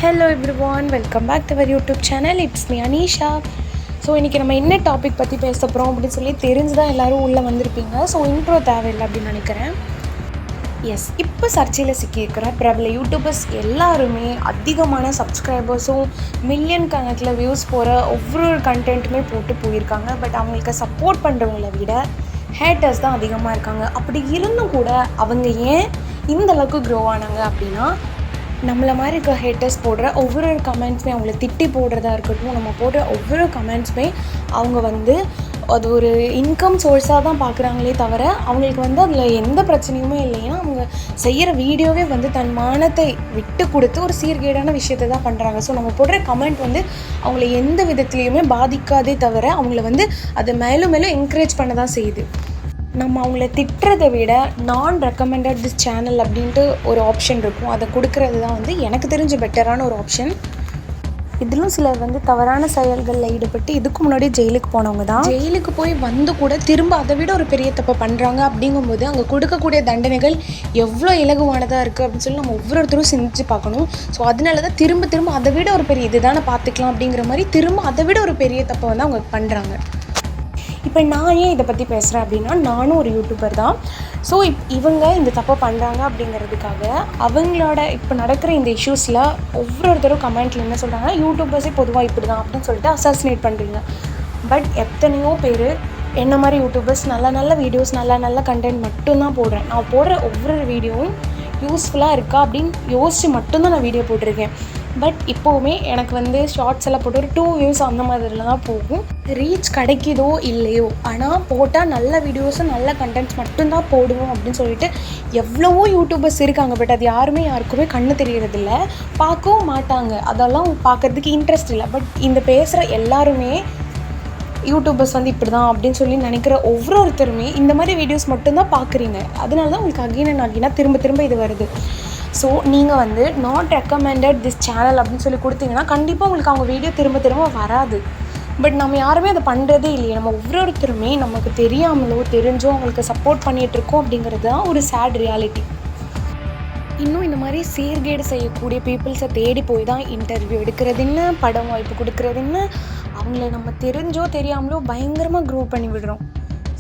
Hello everyone, welcome back to our YouTube channel. It's me Anisha. So இன்றைக்கி நம்ம என்ன topic பற்றி பேச போகிறோம் அப்படின்னு சொல்லி தெரிஞ்சு தான் எல்லோரும் உள்ளே வந்திருப்பீங்க. ஸோ இன்ட்ரோ தேவையில்லை அப்படின்னு நினைக்கிறேன். எஸ், இப்போ சர்ச்சையில் சிக்கியிருக்கிற பிரபல யூடியூபர்ஸ் எல்லாருமே அதிகமான சப்ஸ்கிரைபர்ஸும் மில்லியன் கணக்கில் வியூஸ் போகிற ஒவ்வொரு கண்டென்ட்டுமே போட்டு போயிருக்காங்க. பட் அவங்களுக்கு சப்போர்ட் பண்ணுறவங்கள விட ஹேட்டர்ஸ் தான் அதிகமாக இருக்காங்க. அப்படி இருந்தும் கூட அவங்க ஏன் இந்த அளவுக்கு க்ரோ ஆனாங்க அப்படின்னா, நம்மளை மாதிரி இருக்க ஹேட்டர்ஸ் போடுற ஒவ்வொரு கமெண்ட்ஸுமே, அவங்கள திட்டி போடுறதா இருக்கட்டும், நம்ம போடுற ஒவ்வொரு கமெண்ட்ஸுமே அவங்க அது ஒரு இன்கம் சோர்ஸாக தான் பார்க்குறாங்களே தவிர அவங்களுக்கு அதில் எந்த பிரச்சனையுமே இல்லைன்னா அவங்க செய்கிற வீடியோவே தன் மானத்தை விட்டு கொடுத்து ஒரு சீர்கேடான விஷயத்தை தான் பண்ணுறாங்க. ஸோ நம்ம போடுற கமெண்ட் அவங்கள எந்த விதத்துலேயுமே பாதிக்காதே தவிர அவங்கள அதை மேலும் மேலும் என்கரேஜ் பண்ண தான் செய்யுது. நம்ம அவங்கள திட்டுறதை விட நான் ரெக்கமெண்டட் திஸ் சேனல் அப்படின்ட்டு ஒரு ஆப்ஷன் இருக்கும். அதை கொடுக்கறது தான் எனக்கு தெரிஞ்ச பெட்டரான ஒரு ஆப்ஷன். இதிலும் சிலர் தவறான செயல்களில் ஈடுபட்டு இதுக்கு முன்னாடி ஜெயிலுக்கு போனவங்க தான். ஜெயிலுக்கு போய் கூட திரும்ப அதை விட ஒரு பெரிய தப்பை பண்ணுறாங்க. அப்படிங்கும்போது அங்கே கொடுக்கக்கூடிய தண்டனைகள் எவ்வளோ இலகுவானதாக இருக்குது அப்படின்னு சொல்லி நம்ம ஒவ்வொருத்தரும் சிந்திச்சு பார்க்கணும். ஸோ அதனால தான் திரும்ப அதை விட ஒரு பெரிய இதுதானே பார்த்துக்கலாம் அப்படிங்கிற மாதிரி திரும்ப அதை விட ஒரு பெரிய தப்பை அவங்க பண்ணுறாங்க. இப்போ நான் ஏன் இதை பற்றி பேசுகிறேன் அப்படின்னா, நானும் ஒரு யூடியூபர் தான். ஸோ இவங்க இந்த தப்பை பண்ணுறாங்க அப்படிங்கிறதுக்காக அவங்களோட இப்போ நடக்கிற இந்த இஷ்யூஸில் ஒவ்வொருத்தரும் கமெண்ட்டில் என்ன சொல்கிறாங்கன்னா, யூடியூபர்ஸே பொதுவாக இப்படி தான் அப்படின்னு சொல்லிட்டு அசாசினேட் பண்ணுறீங்க. பட் எத்தனையோ பேர் என்ன மாதிரி யூடியூபர்ஸ் நல்ல வீடியோஸ் நல்ல கண்டென்ட் மட்டும்தான் போடுறேன். நான் போடுற ஒவ்வொரு வீடியோவும் யூஸ்ஃபுல்லாக இருக்கா அப்படின்னு யோசித்து மட்டும்தான் நான் வீடியோ போட்டிருக்கேன். பட் இப்போவுமே எனக்கு ஷார்ட்ஸ் எல்லாம் போட்டு ஒரு 2 views அந்த மாதிரில தான் போகும். ரீச் கிடைக்குதோ இல்லையோ, ஆனால் போட்டால் நல்ல வீடியோஸும் நல்ல கண்டென்ட்ஸ் மட்டும்தான் போடுவோம் அப்படின்னு சொல்லிட்டு எவ்வளவோ யூடியூபர்ஸ் இருக்காங்க. பட் அது யாருக்குமே கண்ணு தெரியறதில்ல, பார்க்கவும் மாட்டாங்க. அதெல்லாம் பார்க்குறதுக்கு இன்ட்ரெஸ்ட் இல்லை. பட் இந்த பேசுகிற எல்லாருமே யூடியூபர்ஸ் இப்படி தான் அப்படின்னு சொல்லி நினைக்கிற ஒவ்வொருத்தருமே இந்த மாதிரி வீடியோஸ் மட்டும்தான் பார்க்குறீங்க. அதனால தான் உங்களுக்கு அகெயின் திரும்ப இது வருது. ஸோ நீங்கள் நாட் ரெக்கமெண்டட் திஸ் சேனல் அப்படின்னு சொல்லி கொடுத்தீங்கன்னா கண்டிப்பாக உங்களுக்கு அவங்க வீடியோ திரும்ப வராது. பட் நம்ம யாருமே அதை பண்ணுறதே இல்லையே. நம்ம ஒவ்வொருத்தருமே நமக்கு தெரியாமலோ தெரிஞ்சோ அவங்களுக்கு சப்போர்ட் பண்ணிகிட்ருக்கோம் அப்படிங்கிறது தான் ஒரு சேட் ரியாலிட்டி. இன்னும் இந்த மாதிரி சீர்கேடு செய்யக்கூடிய பீப்புள்ஸை தேடி போய் தான் இன்டர்வியூ எடுக்கிறது என்ன, படம் வாய்ப்பு கொடுக்குறது என்ன, அவங்கள நம்ம தெரிஞ்சோ தெரியாமலோ பயங்கரமாக க்ரோ பண்ணி விடுறோம்.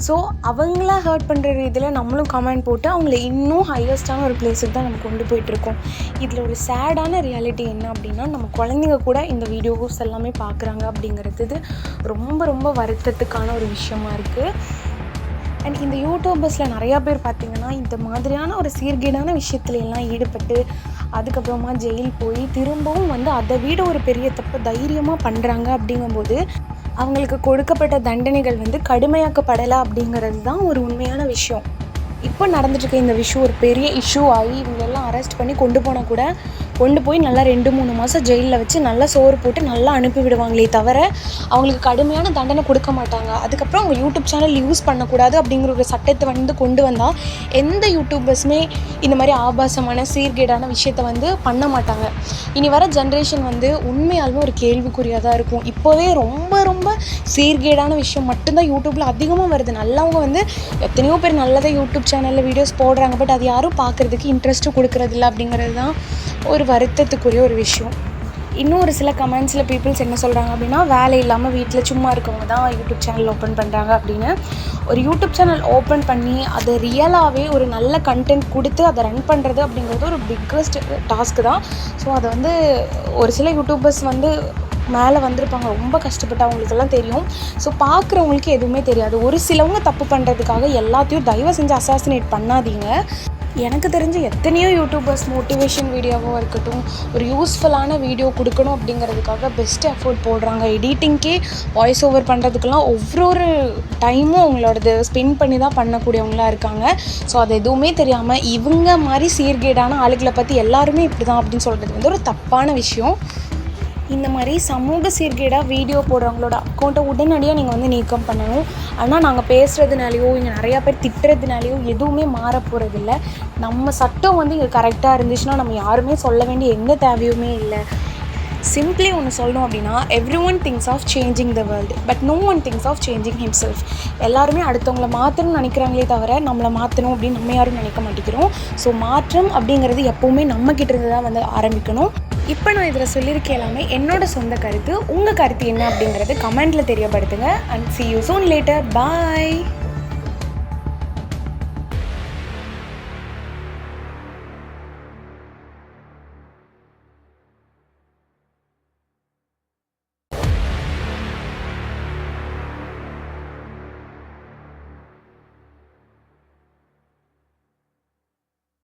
ஸோ அவங்கள ஹர்ட் பண்ணுற ரீதியில் நம்மளும் கமெண்ட் போட்டு அவங்கள இன்னும் ஹையஸ்டான ஒரு பிளேஸுக்கு தான் நம்ம கொண்டு போயிட்டுருக்கோம். இதில் ஒரு சேடான ரியாலிட்டி என்ன அப்படின்னா, நம்ம குழந்தைங்க கூட இந்த வீடியோஸ் எல்லாமே பார்க்குறாங்க அப்படிங்கிறது ரொம்ப வருத்தத்துக்கான ஒரு விஷயமா இருக்குது. அண்ட் இந்த யூடியூபர்ஸில் நிறையா பேர் பார்த்திங்கன்னா இந்த மாதிரியான ஒரு சீர்கேடான விஷயத்துல எல்லாம் ஈடுபட்டு அதுக்கப்புறமா ஜெயில் போய் திரும்பவும் அதை விட ஒரு பெரிய தப்பு தைரியமாக பண்ணுறாங்க. அப்படிங்கும்போது அவங்களுக்கு கொடுக்கப்பட்ட தண்டனைகள் கடுமையாக்கப்படலை அப்படிங்கிறது தான் ஒரு உண்மையான விஷயம். இப்போ நடந்துட்டுருக்க இந்த விஷயம் ஒரு பெரிய இஷ்யூ ஆகி இவங்களெல்லாம் அரெஸ்ட் பண்ணி கொண்டு போய் நல்லா 2-3 மாதம் ஜெயிலில் வச்சு நல்லா சோறு போட்டு நல்லா அனுப்பி விடுவாங்களே தவிர அவங்களுக்கு கடுமையான தண்டனை கொடுக்க மாட்டாங்க. அதுக்கப்புறம் அவங்க யூடியூப் சேனல் யூஸ் பண்ணக்கூடாது அப்படிங்கிற ஒரு சட்டத்தை கொண்டு வந்தால் எந்த யூடியூபர்ஸுமே இந்த மாதிரி ஆபாசமான சீர்கேடான விஷயத்தை பண்ண மாட்டாங்க. இனி வர ஜென்ரேஷன் உண்மையாலுமே ஒரு கேள்விக்குறியாக தான் இருக்கும். இப்போவே ரொம்ப சீர்கேடான விஷயம் மட்டும்தான் யூடியூப்பில் அதிகமாக வருது. நல்லவங்க எத்தனையோ பேர் நல்லதாக யூடியூப் சேனலில் வீடியோஸ் போடுறாங்க. பட் அது யாரும் பார்க்குறதுக்கு இன்ட்ரெஸ்ட்டும் கொடுக்குறதில்ல அப்படிங்கிறது தான் ஒரு வருத்தத்துக்குரிய ஒரு விஷயம். இன்னும் ஒரு சில கமெண்ட்ஸில் பீப்புள்ஸ் என்ன சொல்கிறாங்க அப்படின்னா, வேலை இல்லாமல் வீட்டில் சும்மா இருக்கவங்க தான் யூடியூப் சேனல் ஓப்பன் பண்ணுறாங்க அப்படின்னு. ஒரு யூடியூப் சேனல் ஓப்பன் பண்ணி அதை ரியலாகவே ஒரு நல்ல கண்டென்ட் கொடுத்து அதை ரன் பண்ணுறது அப்படிங்கிறது ஒரு பிக்கஸ்ட் டாஸ்க்கு தான். ஸோ அதை ஒரு சில யூடியூபர்ஸ் மேலே வந்திருப்பாங்க, ரொம்ப கஷ்டப்பட்டு அவங்களுக்கெல்லாம் தெரியும். ஸோ பார்க்குறவங்களுக்கு எதுவுமே தெரியாது. ஒரு சிலவங்க தப்பு பண்ணுறதுக்காக எல்லாத்தையும் தயவு செஞ்சு அசாசினேட் பண்ணாதீங்க. எனக்கு தெரிஞ்ச எத்தனையோ யூடியூபர்ஸ் மோட்டிவேஷன் வீடியோவாக இருக்கட்டும், ஒரு யூஸ்ஃபுல்லான வீடியோ கொடுக்கணும் அப்படிங்கிறதுக்காக பெஸ்ட் எஃபோர்ட் போடுறாங்க. எடிட்டிங்க்கே வாய்ஸ் ஓவர் பண்ணுறதுக்கெல்லாம் ஒவ்வொரு டைமும் அவங்களோடது ஸ்பெண்ட் பண்ணி தான் பண்ணக்கூடியவங்களாக இருக்காங்க. ஸோ அது எதுவுமே தெரியாமல் இவங்க மாதிரி சீர்கேடான ஆளுகளை பற்றி எல்லாருமே இப்படி தான் அப்படின்னு சொல்கிறது ஒரு தப்பான விஷயம். இந்த மாதிரி சமூக சீர்கேடாக வீடியோ போடுறவங்களோட அக்கௌண்ட்டை உடனடியாக நீங்கள் நீக்கம் பண்ணணும். ஆனால் நாங்கள் பேசுகிறதுனாலையோ இங்கே நிறையா பேர் திட்டுறதுனாலையோ எதுவுமே மாற போகிறதில்ல. நம்ம சட்டம் இங்கே கரெக்டாக இருந்துச்சுன்னா நம்ம யாருமே சொல்ல வேண்டிய எந்த தேவையுமே இல்லை. சிம்பிளி ஒன்று சொல்லணும் அப்படின்னா, every one things of changing the world but no one things of changing himself. எல்லாருமே அடுத்தவங்கள மாற்றணும்னு நினைக்கிறாங்களே தவிர நம்மளை மாற்றணும் அப்படின்னு நம்ம யாரும் நினைக்க மாட்டேங்கிறோம். ஸோ மாற்றம் அப்படிங்கிறது எப்போவுமே நம்மக்கிட்ட இருந்து தான் ஆரம்பிக்கணும். இப்போ நான் இதில் சொல்லியிருக்க எல்லாமே என்னோட சொந்த கருத்து. உங்கள் கருத்து என்ன அப்படிங்கிறது கமெண்ட்டில் தெரியப்படுத்துங்க. And see you soon later. Bye.